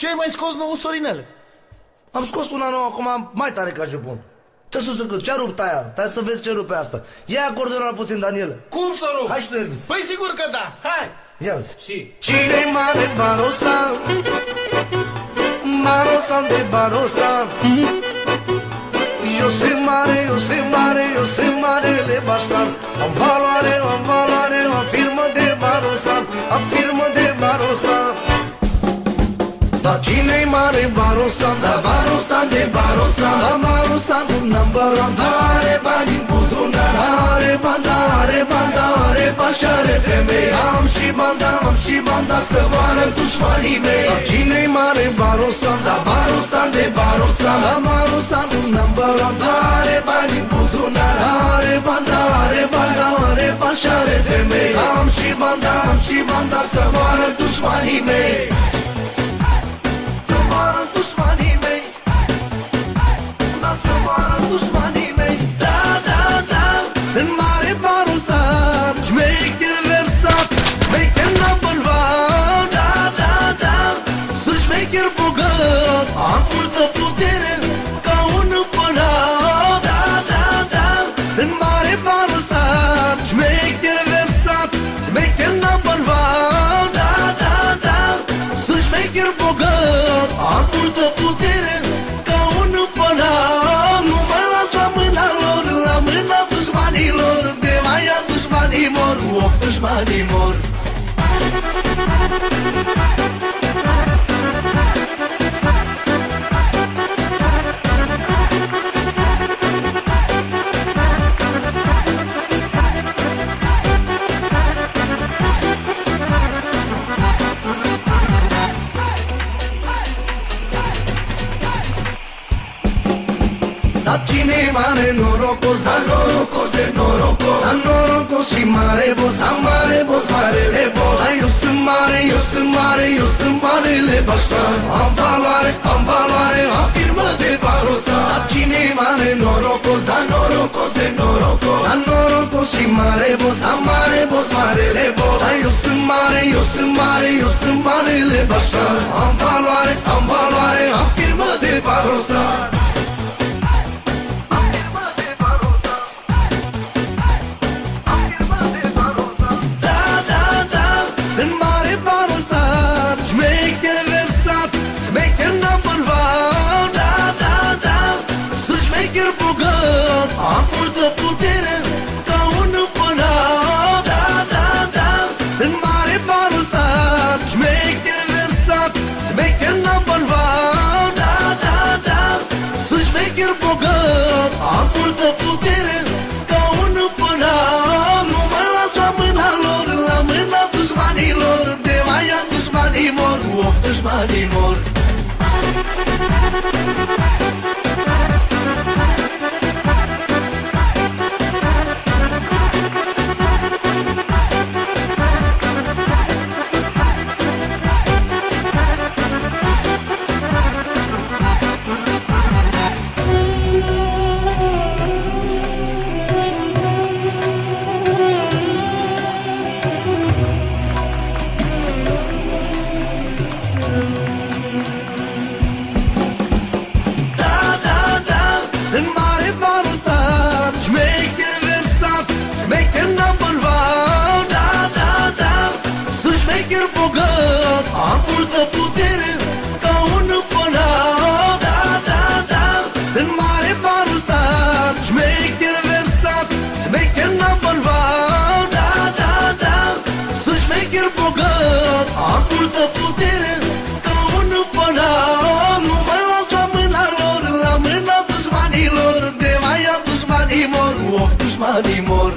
Ce ai mai scos nou, Sorinele? Am scos una nouă acum mai tare ca Japon. Te sus cât, ce-a rupt aia? Stai să vezi ce rupe asta. Ia acordeonul puțin, Daniel. Cum să rup? Hai și tu, Elvis. Păi sigur că da, hai! Ia uzi. Și? Cine-i mare Barosan? Barosan de Barosan. Eu sunt mare, eu sunt mare, eu sunt marele baștan. Am valoare, am firmă de Barosan. Am firmă de Barosan. Dar cine-i mare Barosan? Da Barosan de Barosan. Da Barosan un number one. Are bani în buzunar. Are banda, are banda, are bani și are femei. Am și banda să moară dușmanii mei. Dar cine-i mare Barosan? Da Barosan de Barosan. Da Barosan un number one. Are bani în buzunar. Are banda, are banda, are bani și are femei. Am și banda să moară dușmanii mei. Dușmanii mei, da să moară dușmanii mei. Da, da, da, sunt mare Barosan, șmecher versat, șmecher number one. Da, da, da, sunt șmecher bogat, am multă putere ca un împărat. Da, da, da, sunt mare Barosan, șmecher versat, șmecher number one. Da, da, da, sunt șmecher bogat, am multă putere ca un împărat. Nu mă las la mâna lor, la mâna dușmanilor. De mai ia dușmanii mor, of, dușmanii mor. Dar cine-i mare norocos, da norocos de norocos. Da norocos și mare boss, da mare boss, marele boss. Da eu sunt mare, eu sunt mare, eu sunt marele baștan. Am valoare, am firmă de Barosan. Dar cine-i mare norocos, da norocos de norocos. Da norocos și mare boss, da mare boss, marele boss. Da eu sunt mare, eu sunt mare, eu sunt marele baștan. Am valoare, am firmă de Barosan. Am multă putere ca un împărat. Da, da, da, sunt mare Barosan, șmecher versat, șmecher number one. Da, da, da, sunt șmecher bogat, am multă putere ca un împărat. Nu mă las la mâna lor, la mâna dușmanilor. De mai ia dușmanii mor, of, dușmanii mor. Am multă putere ca un împărat. Da, da, da, sunt mare Barosan, șmecher versat, șmecher number one. Da, da, da, sunt șmecher bogat, am multă putere ca un împărat. Nu mă las la mâna lor, la mâna dușmanilor. De mai ia dușmanii mor, of, dușmanii mor.